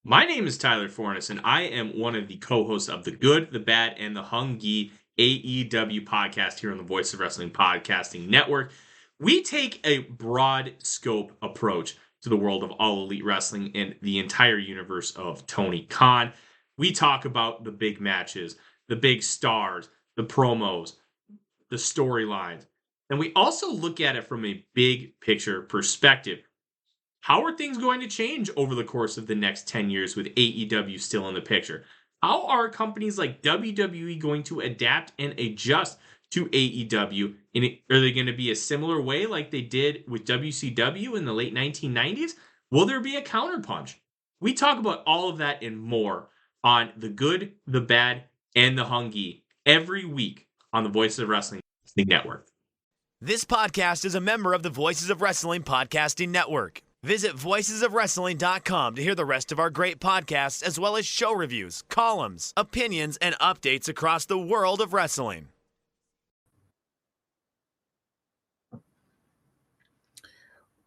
My name is Tyler Fornes, and I am one of the co-hosts of the Good, the Bad, and the Hungy AEW podcast here on the Voice of Wrestling Podcasting Network. We take a broad scope approach to the world of All Elite Wrestling and the entire universe of Tony Khan. We talk about the big matches, the big stars, the promos, the storylines, and we also look at it from a big picture perspective. How are things going to change over the course of the next 10 years with AEW still in the picture? How are companies like WWE going to adapt and adjust to AEW? Are they going to be a similar way like they did with WCW in the late 1990s? Will there be a counterpunch? We talk about all of that and more on The Good, the Bad, and the Hungy every week on the Voice of Wrestling Network. This podcast is a member of the Voices of Wrestling Podcasting Network. Visit voicesofwrestling.com to hear the rest of our great podcasts, as well as show reviews, columns, opinions, and updates across the world of wrestling.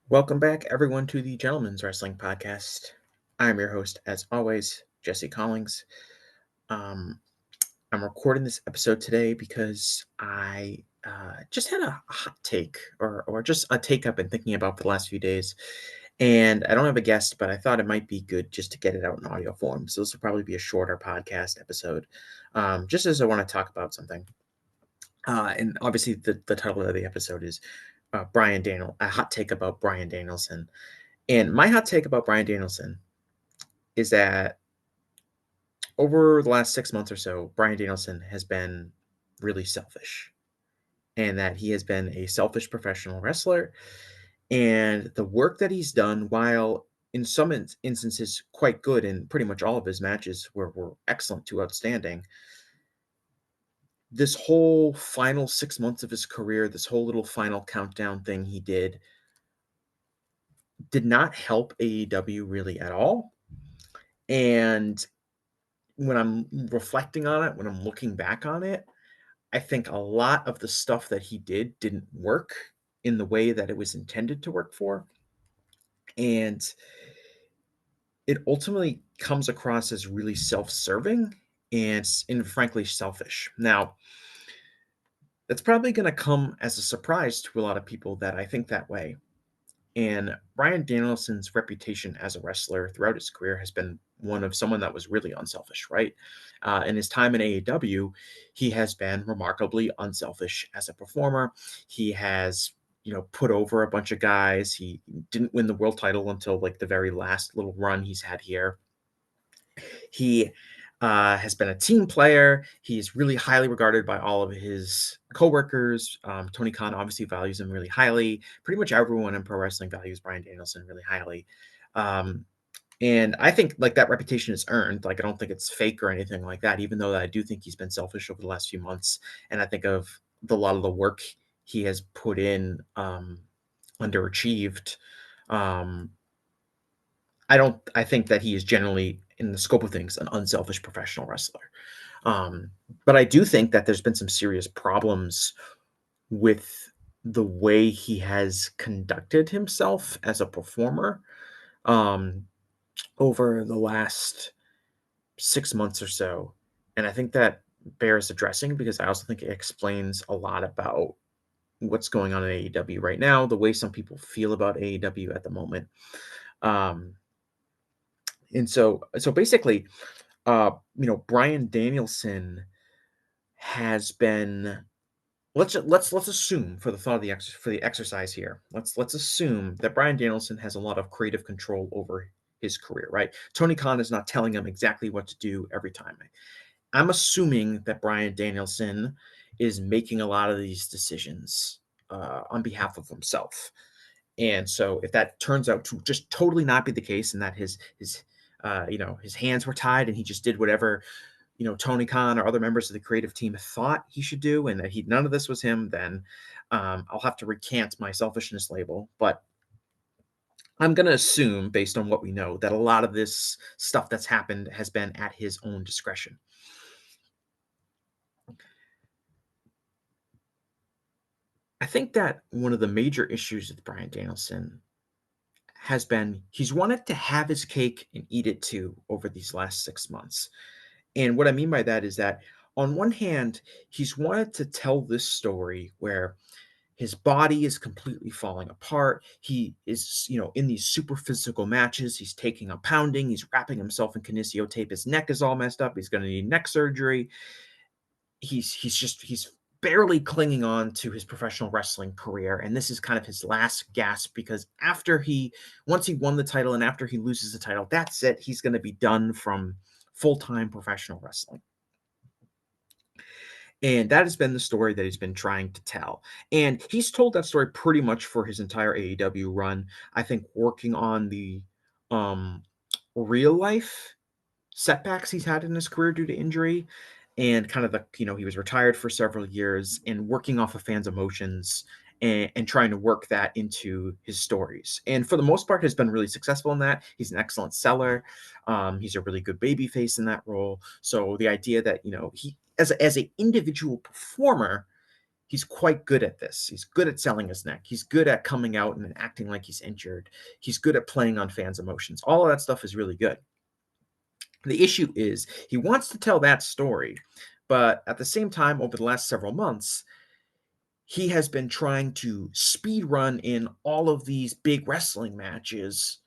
Welcome back, everyone, to the Gentleman's Wrestling Podcast. I'm your host, as always, Jesse Collings. I'm recording this episode today because I just had a hot take, or just a take I've been thinking about for the last few days. And I don't have a guest, but I thought it might be good just to get it out in audio form. So this will probably be a shorter podcast episode, just as I want to talk about something. And obviously, the title of the episode is a hot take about Bryan Danielson. And my hot take about Bryan Danielson is that over the last 6 months or so, Bryan Danielson has been really selfish, and that he has been a selfish professional wrestler. And the work that he's done, while in some instances quite good, and pretty much all of his matches were excellent to outstanding, this whole final 6 months of his career, this whole little final countdown thing he did not help AEW really at all. And when I'm reflecting on it, when I'm looking back on it, I think a lot of the stuff that he did didn't work in the way that it was intended to work for. And it ultimately comes across as really self-serving and frankly selfish. Now, that's probably going to come as a surprise to a lot of people that I think that way. And Bryan Danielson's reputation as a wrestler throughout his career has been one of someone that was really unselfish, right? In his time in AEW, he has been remarkably unselfish as a performer. He has, put over a bunch of guys. He didn't win the world title until like the very last little run he's had here. He has been a team player. He's really highly regarded by all of his coworkers. Tony Khan obviously values him really highly. Pretty much everyone in pro wrestling values Bryan Danielson really highly. And I think like that reputation is earned. Like, I don't think it's fake or anything like that, even though I do think he's been selfish over the last few months. And I think of a lot of the work he has put in, underachieved. I think that he is generally, in the scope of things, an unselfish professional wrestler. But I do think that there's been some serious problems with the way he has conducted himself as a performer over the last 6 months or so. And I think that bears addressing, because I also think it explains a lot about what's going on in AEW right now, the way some people feel about AEW at the moment. And so basically, Bryan Danielson has been. Let's assume, for the thought of the exercise here. Let's assume that Bryan Danielson has a lot of creative control over his career, right? Tony Khan is not telling him exactly what to do every time. I'm assuming that Bryan Danielson is making a lot of these decisions on behalf of himself. And so if that turns out to just totally not be the case, and that his hands were tied and he just did whatever, Tony Khan or other members of the creative team thought he should do, and that none of this was him, then I'll have to recant my selfishness label. But I'm going to assume, based on what we know, that a lot of this stuff that's happened has been at his own discretion. I think that one of the major issues with Bryan Danielson has been he's wanted to have his cake and eat it too over these last 6 months. And what I mean by that is that on one hand, he's wanted to tell this story where his body is completely falling apart. He is, in these super physical matches. He's taking a pounding. He's wrapping himself in kinesio tape. His neck is all messed up. He's going to need neck surgery. He's barely clinging on to his professional wrestling career, and this is kind of his last gasp because once he won the title and after he loses the title, that's it. He's going to be done from full-time professional wrestling. And that has been the story that he's been trying to tell. And he's told that story pretty much for his entire AEW run. I think working on the real life setbacks he's had in his career due to injury and kind of he was retired for several years and working off of fans' emotions and trying to work that into his stories. And for the most part, has been really successful in that. He's an excellent seller. He's a really good baby face in that role. So the idea that, he, as an individual performer, he's quite good at this. He's good at selling his neck. He's good at coming out and acting like he's injured. He's good at playing on fans' emotions. All of that stuff is really good. The issue is he wants to tell that story, but at the same time, over the last several months, he has been trying to speed run in all of these big wrestling matches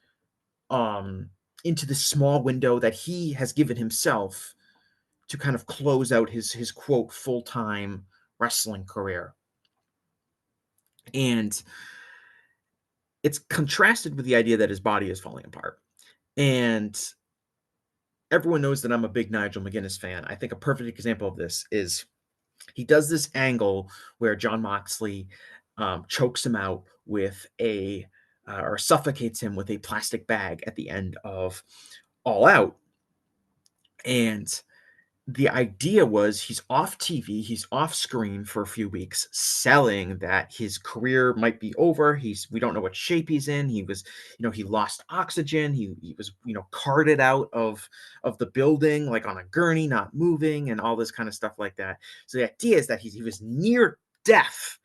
into this small window that he has given himself to kind of close out his quote full-time wrestling career. And it's contrasted with the idea that his body is falling apart. And everyone knows that I'm a big Nigel McGuinness fan. I think a perfect example of this is he does this angle where Jon Moxley chokes him out with or suffocates him with a plastic bag at the end of All Out. And the idea was he's off TV, he's off screen for a few weeks, selling that his career might be over. We don't know what shape he's in. He was, he lost oxygen. He was, carted out of the building, like on a gurney, not moving, and all this kind of stuff like that. So the idea is that he was near death.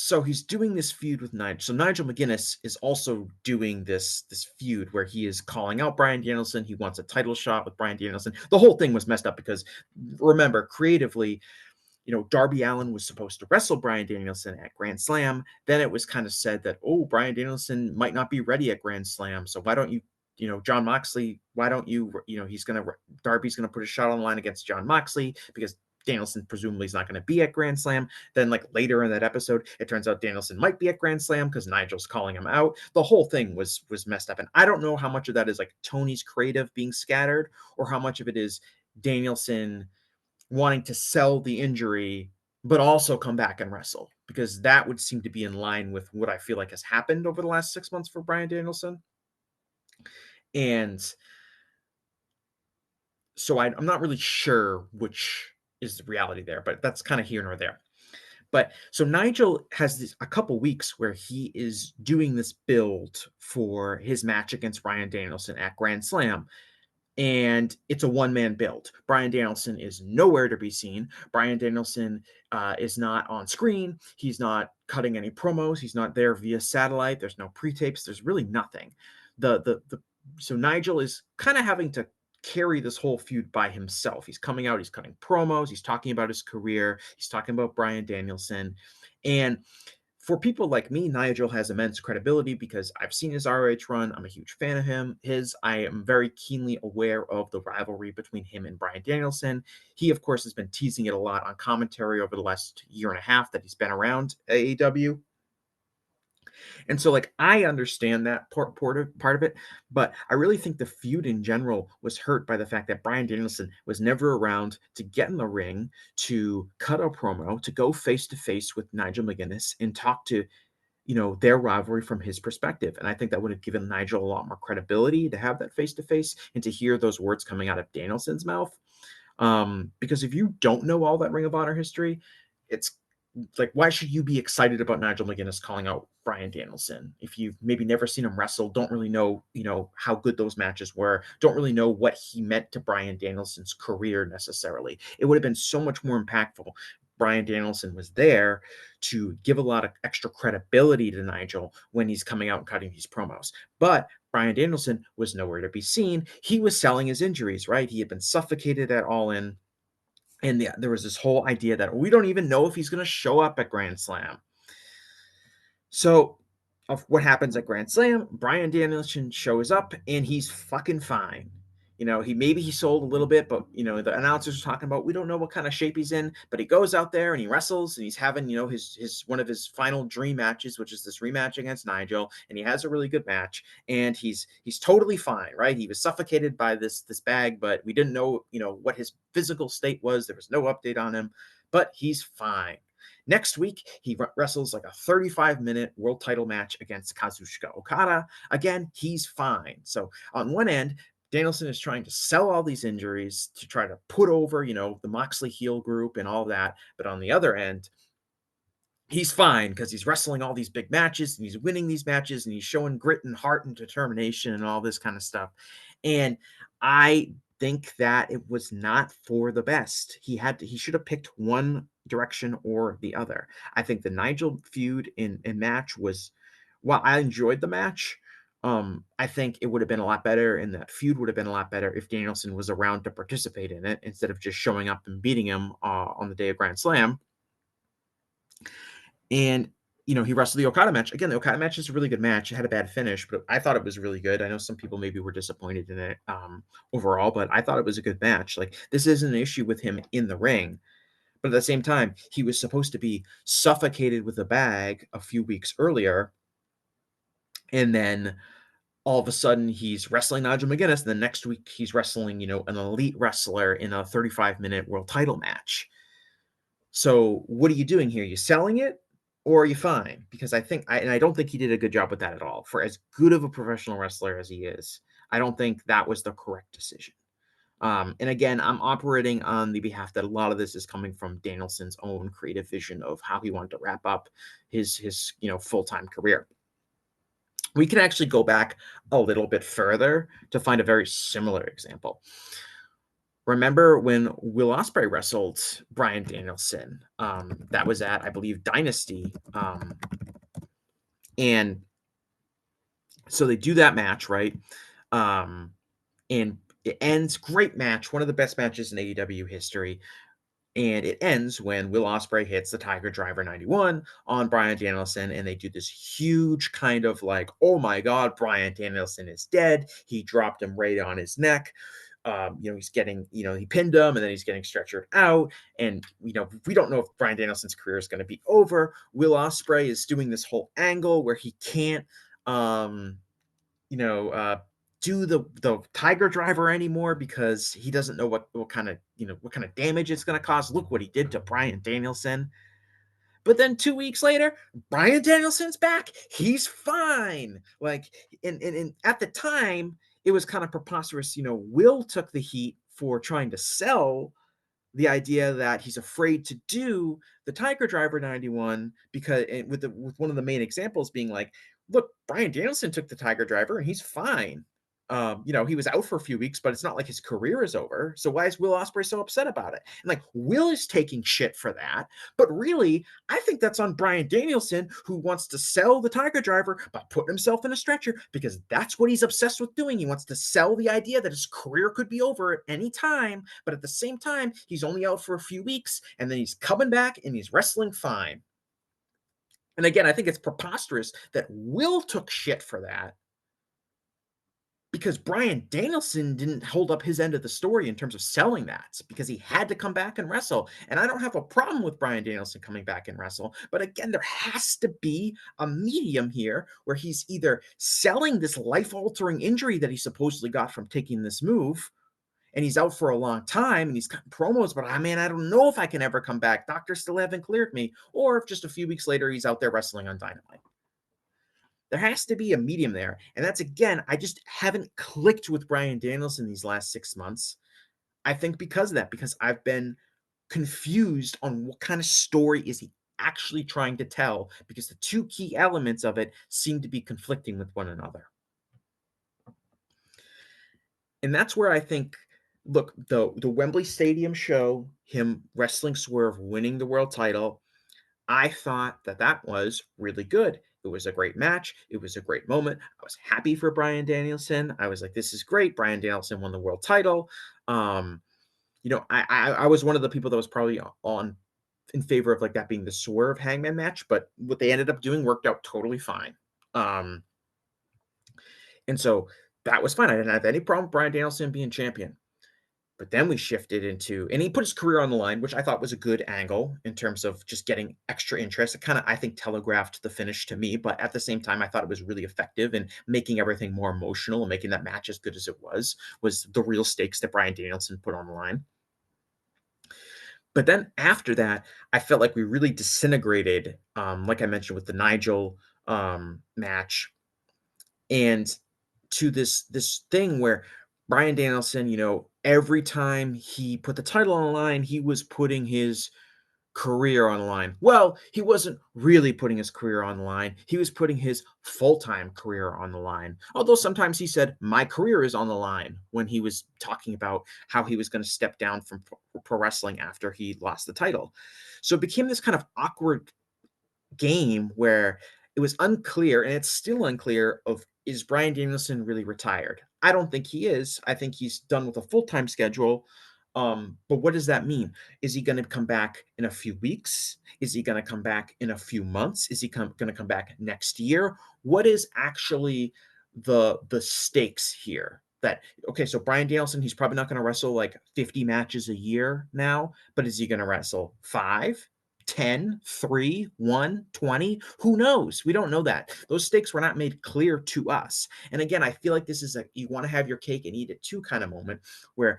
So he's doing this feud with Nigel. So Nigel McGuinness is also doing this feud where he is calling out Bryan Danielson. He wants a title shot with Bryan Danielson. The whole thing was messed up because, remember, creatively, Darby Allin was supposed to wrestle Bryan Danielson at Grand Slam. Then it was kind of said that, Bryan Danielson might not be ready at Grand Slam. So why don't you, Jon Moxley, why don't you, Darby's going to put a shot on the line against Jon Moxley because Danielson presumably is not going to be at Grand Slam. Then, like later in that episode, it turns out Danielson might be at Grand Slam because Nigel's calling him out. The whole thing was messed up, and I don't know how much of that is like Tony's creative being scattered, or how much of it is Danielson wanting to sell the injury but also come back and wrestle, because that would seem to be in line with what I feel like has happened over the last 6 months for Bryan Danielson. And so I'm not really sure which is the reality there, but that's kind of here nor there. But so Nigel has a couple weeks where he is doing this build for his match against Bryan Danielson at Grand Slam. And it's a one-man build. Bryan Danielson is nowhere to be seen. Bryan Danielson is not on screen. He's not cutting any promos. He's not there via satellite. There's no pre-tapes. There's really nothing. So Nigel is kind of having to carry this whole feud by himself. He's coming out, he's cutting promos, he's talking about his career, he's talking about Bryan Danielson. And for people like me, Nigel has immense credibility because I've seen his ROH run. I'm a huge fan of him. I am very keenly aware of the rivalry between him and Bryan Danielson. He, of course, has been teasing it a lot on commentary over the last year and a half that he's been around AEW. And so, like, I understand that part of it, but I really think the feud in general was hurt by the fact that Bryan Danielson was never around to get in the ring, to cut a promo, to go face to face with Nigel McGuinness and talk to, their rivalry from his perspective. And I think that would have given Nigel a lot more credibility to have that face to face and to hear those words coming out of Danielson's mouth. Because if you don't know all that Ring of Honor history, it's like, why should you be excited about Nigel McGuinness calling out Bryan Danielson if you've maybe never seen him wrestle, don't really know, how good those matches were, don't really know what he meant to Bryan Danielson's career necessarily? It would have been so much more impactful Bryan Danielson was there to give a lot of extra credibility to Nigel when he's coming out and cutting these promos. But Bryan Danielson was nowhere to be seen. He was selling his injuries, right? He had been suffocated at All In. And there was this whole idea that we don't even know if he's going to show up at Grand Slam. So, of what happens at Grand Slam, Bryan Danielson shows up and he's fucking fine. He sold a little bit, but the announcers are talking about we don't know what kind of shape he's in, but he goes out there and he wrestles and he's having his one of his final dream matches, which is this rematch against Nigel, and he has a really good match and he's totally fine, right? He was suffocated by this bag, but we didn't know what his physical state was. There was no update on him, but he's fine. Next week, he wrestles like a 35-minute world title match against Kazuchika Okada. Again, he's fine. So on one end, Danielson is trying to sell all these injuries to try to put over, the Moxley heel group and all that. But on the other end, he's fine because he's wrestling all these big matches and he's winning these matches and he's showing grit and heart and determination and all this kind of stuff. And I think that it was not for the best. He should have picked one direction or the other. I think the Nigel feud in match was, while I enjoyed the match, I think it would have been a lot better, and that feud would have been a lot better if Danielson was around to participate in it instead of just showing up and beating him on the day of Grand Slam. And he wrestled the Okada match. Again, the Okada match is a really good match. It had a bad finish, but I thought it was really good. I know some people maybe were disappointed in it overall, but I thought it was a good match. Like, this isn't an issue with him in the ring. But at the same time, he was supposed to be suffocated with a bag a few weeks earlier. And then all of a sudden he's wrestling Nigel McGuinness. And the next week he's wrestling, an elite wrestler in a 35-minute world title match. So what are you doing here? You selling it or are you fine? Because I don't think he did a good job with that at all. For as good of a professional wrestler as he is, I don't think that was the correct decision. And again, I'm operating on the behalf that a lot of this is coming from Danielson's own creative vision of how he wanted to wrap up his full-time career. We can actually go back a little bit further to find a very similar example. Remember when Will Ospreay wrestled Bryan Danielson? That was at, I believe, Dynasty. And so they do that match, right? And it ends, great match, one of the best matches in AEW history. And it ends when Will Ospreay hits the Tiger Driver 91 on Bryan Danielson, and they do this huge kind of like, oh my God, Bryan Danielson is dead. He dropped him right on his neck. He's getting, he pinned him, and then he's getting stretchered out. And, we don't know if Bryan Danielson's career is going to be over. Will Ospreay is doing this whole angle where he can't, do the Tiger Driver anymore because he doesn't know what kind of damage it's going to cause. Look what he did to Bryan Danielson. But then 2 weeks later, Bryan Danielson's back. He's fine. Like, and at the time, it was kind of preposterous. Will took the heat for trying to sell the idea that he's afraid to do the Tiger Driver 91 because with one of the main examples being like, look, Bryan Danielson took the Tiger Driver and he's fine. He was out for a few weeks, but it's not like his career is over. So why is Will Ospreay so upset about it? And like, Will is taking shit for that. But really, I think that's on Bryan Danielson, who wants to sell the Tiger Driver by putting himself in a stretcher because that's what he's obsessed with doing. He wants to sell the idea that his career could be over at any time. But at the same time, he's only out for a few weeks and then he's coming back and he's wrestling fine. And again, I think it's preposterous that Will took shit for that, because Bryan Danielson didn't hold up his end of the story in terms of selling that, because he had to come back and wrestle. And I don't have a problem with Bryan Danielson coming back and wrestle. But again, there has to be a medium here where he's either selling this life-altering injury that he supposedly got from taking this move, and he's out for a long time and he's cutting promos, but I don't know if I can ever come back. Doctors still haven't cleared me. Or if just a few weeks later, he's out there wrestling on Dynamite. There has to be a medium there. And that's, again, I just haven't clicked with Bryan Danielson these last 6 months. I think because of that, because I've been confused on what kind of story is he actually trying to tell, because the two key elements of it seem to be conflicting with one another. And that's where I think look, the Wembley Stadium show, him wrestling Swerve, winning the world title, I thought that that was really good. It was a great match. It was a great moment. I was happy for Bryan Danielson. I was like, this is great. Bryan Danielson won the world title. Um, I was one of the people that was probably on in favor of like that being the Swerve Hangman match, but what they ended up doing worked out totally fine. Um, and so that was fine. I didn't have any problem with Bryan Danielson being champion. But then we shifted into, and he put his career on the line, which I thought was a good angle in terms of just getting extra interest. It kind of, I think, telegraphed the finish to me, but at the same time, I thought it was really effective in making everything more emotional and making that match as good as it was the real stakes that Bryan Danielson put on the line. But then after that, I felt like we really disintegrated, like I mentioned with the Nigel match, and to this thing where Bryan Danielson, every time he put the title on the line, he was putting his career on the line. Well, he wasn't really putting his career on the line. He was putting his full-time career on the line. Although sometimes he said, "My career is on the line," when he was talking about how he was going to step down from pro wrestling after he lost the title. So it became this kind of awkward game where it was unclear, and it's still unclear of, is Bryan Danielson really retired? I don't think he is. I think he's done with a full-time schedule. But what does that mean? Is he going to come back in a few weeks? Is he going to come back in a few months? Is he going to come back next year? What is actually the stakes here? That okay, so Bryan Danielson, he's probably not going to wrestle like 50 matches a year now, but is he going to wrestle 5, 10, 3, 1, 20? Who knows? We don't know that. Those stakes were not made clear to us. And again, I feel like this is a you want to have your cake and eat it too kind of moment where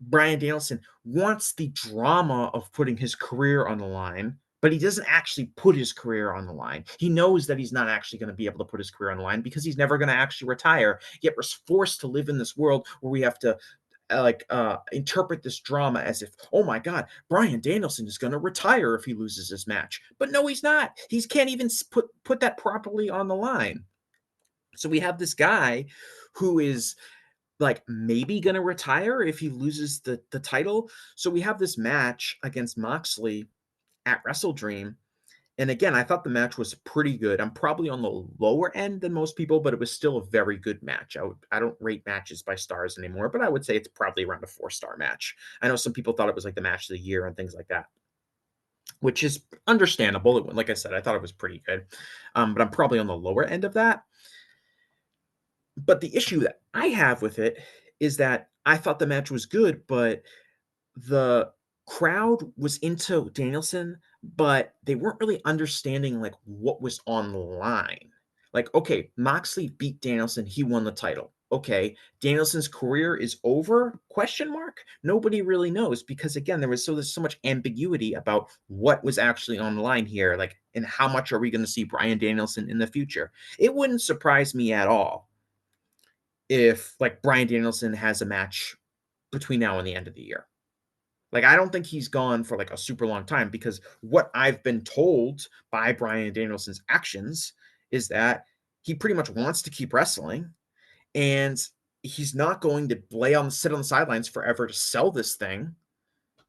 Bryan Danielson wants the drama of putting his career on the line, but he doesn't actually put his career on the line. He knows that he's not actually going to be able to put his career on the line because he's never going to actually retire. Yet we're forced to live in this world where we have to interpret this drama as if, oh my God, Bryan Danielson is going to retire if he loses his match. But no, he's not. He can't even put that properly on the line. So we have this guy who is like maybe going to retire if he loses the title. So we have this match against Moxley at Wrestle Dream. And again, I thought the match was pretty good. I'm probably on the lower end than most people, but it was still a very good match. I don't rate matches by stars anymore, but I would say it's probably around a 4-star match. I know some people thought it was like the match of the year and things like that, which is understandable. Like I said, I thought it was pretty good, but I'm probably on the lower end of that. But the issue that I have with it is that I thought the match was good, but the crowd was into Danielson, but they weren't really understanding like what was on the line. Like, okay, Moxley beat Danielson, he won the title. Okay, Danielson's career is over? Question mark. Nobody really knows because again, there's so much ambiguity about what was actually on the line here, like, and how much are we going to see Bryan Danielson in the future? It wouldn't surprise me at all if like Bryan Danielson has a match between now and the end of the year. Like, I don't think he's gone for like a super long time because what I've been told by Bryan Danielson's actions is that he pretty much wants to keep wrestling and he's not going to sit on the sidelines forever to sell this thing.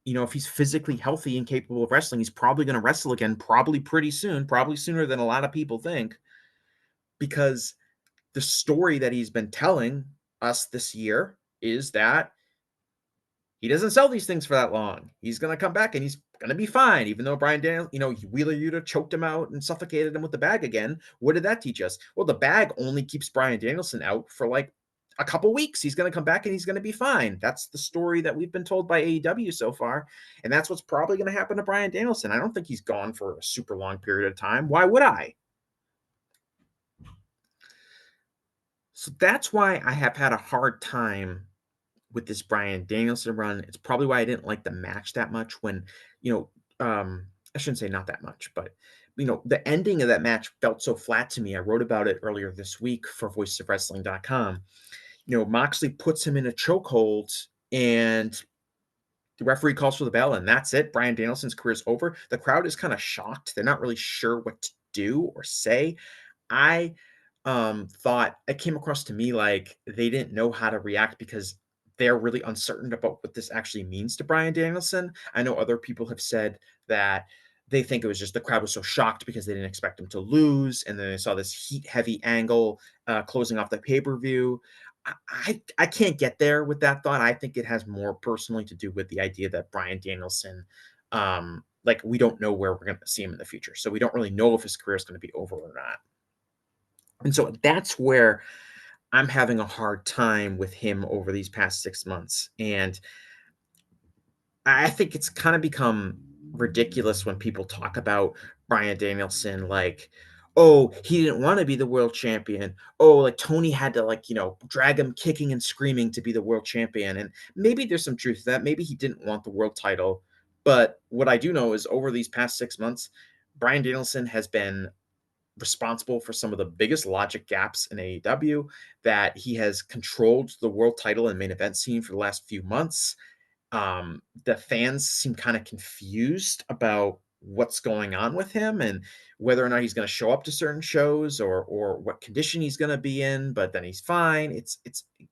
If he's physically healthy and capable of wrestling, he's probably going to wrestle again, probably pretty soon, probably sooner than a lot of people think, because the story that he's been telling us this year is that he doesn't sell these things for that long. He's going to come back and he's going to be fine, even though Bryan Danielson, Wheeler Yuta choked him out and suffocated him with the bag again. What did that teach us? Well, the bag only keeps Bryan Danielson out for like a couple weeks. He's going to come back and he's going to be fine. That's the story that we've been told by AEW so far. And that's what's probably going to happen to Bryan Danielson. I don't think he's gone for a super long period of time. Why would I? So that's why I have had a hard time with this Bryan Danielson run. It's probably why I didn't like the match that much when, I shouldn't say not that much, but the ending of that match felt so flat to me. I wrote about it earlier this week for voicesofwrestling.com. Moxley puts him in a chokehold and the referee calls for the bell and that's it. Bryan Danielson's career is over. The crowd is kind of shocked. They're not really sure what to do or say. I thought it came across to me like they didn't know how to react because they're really uncertain about what this actually means to Bryan Danielson. I know other people have said that they think it was just the crowd was so shocked because they didn't expect him to lose, and then they saw this heat-heavy angle closing off the pay-per-view. I can't get there with that thought. I think it has more personally to do with the idea that Bryan Danielson, like, we don't know where we're going to see him in the future, so we don't really know if his career is going to be over or not. And so that's where I'm having a hard time with him over these past 6 months, and I think it's kind of become ridiculous when people talk about Bryan Danielson like, "Oh, he didn't wanna be the world champion. Oh, like, Tony had to, like, drag him kicking and screaming to be the world champion," and maybe there's some truth to that. Maybe he didn't want the world title, but what I do know is over these past 6 months, Bryan Danielson has been responsible for some of the biggest logic gaps in AEW, that he has controlled the world title and main event scene for the last few months. The fans seem kind of confused about what's going on with him and whether or not he's going to show up to certain shows or what condition he's going to be in, but then he's fine. It's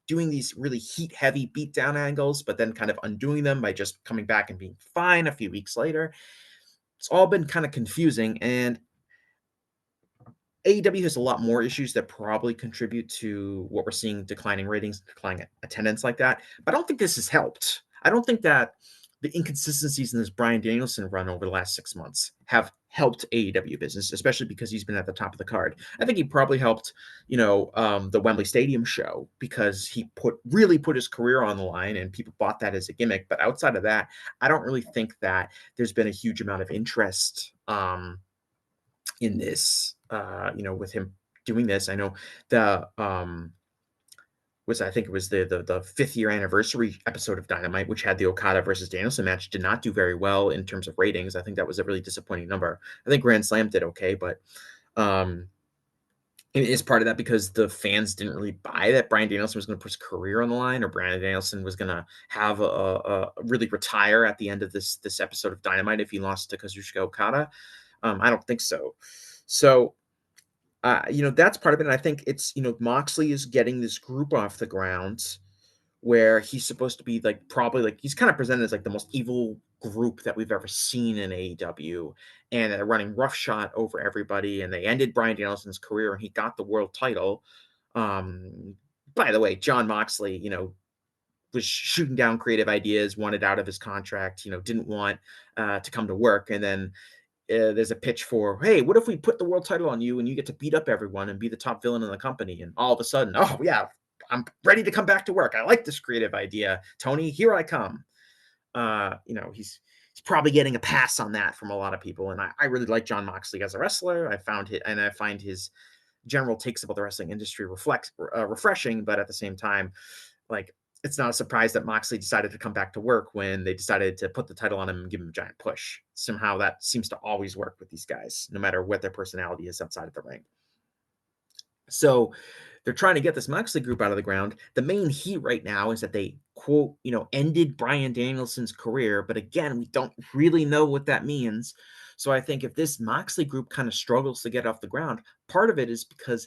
doing these really heat heavy beatdown angles, but then kind of undoing them by just coming back and being fine a few weeks later. It's all been kind of confusing, and AEW has a lot more issues that probably contribute to what we're seeing, declining ratings, declining attendance like that. But I don't think this has helped. I don't think that the inconsistencies in this Bryan Danielson run over the last 6 months have helped AEW business, especially because he's been at the top of the card. I think he probably helped, the Wembley Stadium show because he really put his career on the line and people bought that as a gimmick. But outside of that, I don't really think that there's been a huge amount of interest in this, with him doing this. I know the I think it was the 5th year anniversary episode of Dynamite, which had the Okada versus Danielson match, did not do very well in terms of ratings. I think that was a really disappointing number. I think Grand Slam did okay, but um, it is part of that because the fans didn't really buy that Bryan Danielson was going to put his career on the line, or Bryan Danielson was going to have a really retire at the end of this episode of Dynamite if he lost to Kazuchika Okada. I don't think so. So that's part of it. And I think it's, Moxley is getting this group off the ground where he's supposed to be like, probably like, he's kind of presented as like the most evil group that we've ever seen in AEW. And they're running roughshod over everybody. And they ended Bryan Danielson's career and he got the world title. By the way, John Moxley, was shooting down creative ideas, wanted out of his contract, didn't want to come to work. And then there's a pitch for, hey, what if we put the world title on you and you get to beat up everyone and be the top villain in the company? And all of a sudden, oh yeah, I'm ready to come back to work. I like this creative idea, Tony. Here I come. He's probably getting a pass on that from a lot of people. And I really like John Moxley as a wrestler. I find his general takes about the wrestling industry refreshing, but at the same time, like, it's not a surprise that Moxley decided to come back to work when they decided to put the title on him and give him a giant push. Somehow that seems to always work with these guys, no matter what their personality is outside of the ring. So they're trying to get this Moxley group out of the ground. The main heat right now is that they, quote, ended Bryan Danielson's career. But again, we don't really know what that means. So I think if this Moxley group kind of struggles to get off the ground, part of it is because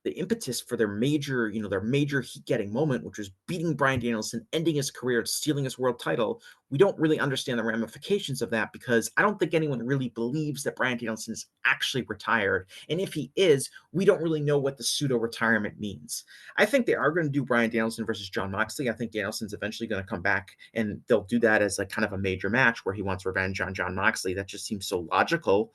the impetus for their major heat getting moment, which was beating Bryan Danielson, ending his career, stealing his world title. We don't really understand the ramifications of that because I don't think anyone really believes that Bryan Danielson is actually retired. And if he is, we don't really know what the pseudo retirement means. I think they are going to do Bryan Danielson versus John Moxley. I think Danielson's eventually going to come back and they'll do that as like kind of a major match where he wants revenge on John Moxley. That just seems so logical.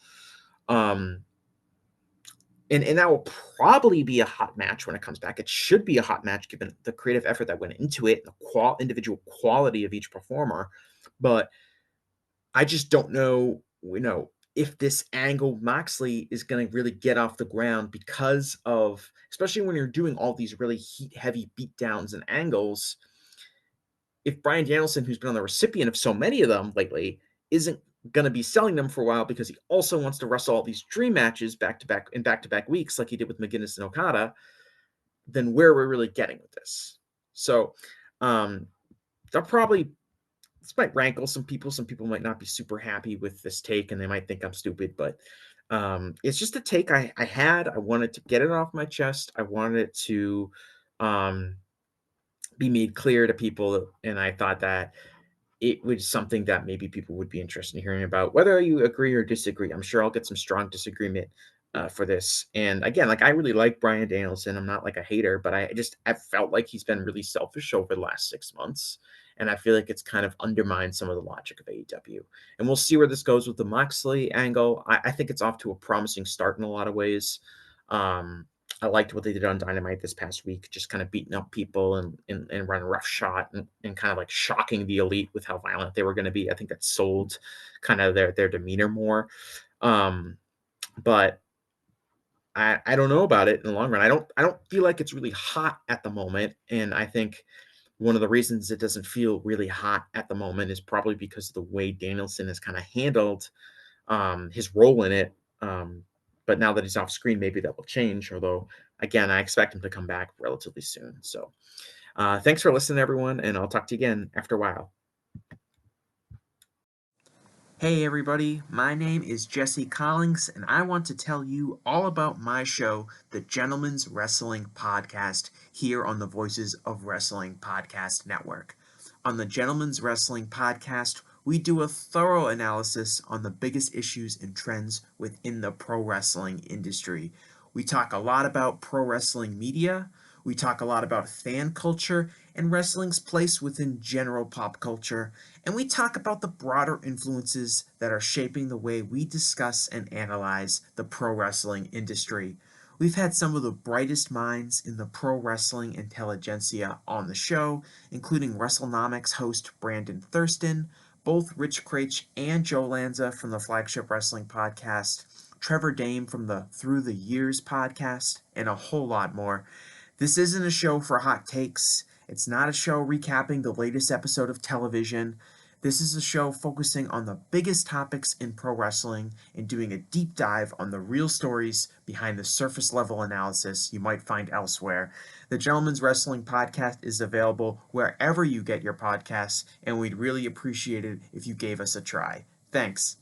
And that will probably be a hot match when it comes back. It should be a hot match given the creative effort that went into it, the individual quality of each performer. But I just don't know, if this angle Moxley is going to really get off the ground because of, especially when you're doing all these really heat-heavy beatdowns and angles. If Bryan Danielson, who's been on the recipient of so many of them lately, isn't going to be selling them for a while because he also wants to wrestle all these dream matches back-to-back weeks like he did with McGuinness and Okada, then where are we really getting with this? So they'll probably, this might rankle some people. Some people might not be super happy with this take and they might think I'm stupid, but it's just a take I had. I wanted to get it off my chest. I wanted it to be made clear to people, and I thought that it was something that maybe people would be interested in hearing about. Whether you agree or disagree, I'm sure I'll get some strong disagreement for this. And again, like I really like Bryan Danielson. I'm not like a hater, but I felt like he's been really selfish over the last 6 months. And I feel like it's kind of undermined some of the logic of AEW. And we'll see where this goes with the Moxley angle. I think it's off to a promising start in a lot of ways. Um, I liked what they did on Dynamite this past week, just kind of beating up people and running roughshod and kind of like shocking the elite with how violent they were going to be. I think that sold kind of their demeanor more. Um, but I don't know about it in the long run. I don't feel like it's really hot at the moment, and I think one of the reasons it doesn't feel really hot at the moment is probably because of the way Danielson has kind of handled his role in it. But now that he's off screen, maybe that will change. Although, again, I expect him to come back relatively soon. So, thanks for listening, everyone, and I'll talk to you again after a while. Hey, everybody, my name is Jesse Collings, and I want to tell you all about my show, the Gentleman's Wrestling Podcast, here on the Voices of Wrestling Podcast Network. On the Gentleman's Wrestling Podcast, we do a thorough analysis on the biggest issues and trends within the pro wrestling industry. We talk a lot about pro wrestling media, we talk a lot about fan culture and wrestling's place within general pop culture, and we talk about the broader influences that are shaping the way we discuss and analyze the pro wrestling industry. We've had some of the brightest minds in the pro wrestling intelligentsia on the show, including WrestleNomics host Brandon Thurston, both Rich Craich and Joe Lanza from the Flagship Wrestling Podcast, Trevor Dame from the Through the Years podcast, and a whole lot more. This isn't a show for hot takes. It's not a show recapping the latest episode of television. This is a show focusing on the biggest topics in pro wrestling and doing a deep dive on the real stories behind the surface level analysis you might find elsewhere. The Gentleman's Wrestling Podcast is available wherever you get your podcasts, and we'd really appreciate it if you gave us a try. Thanks.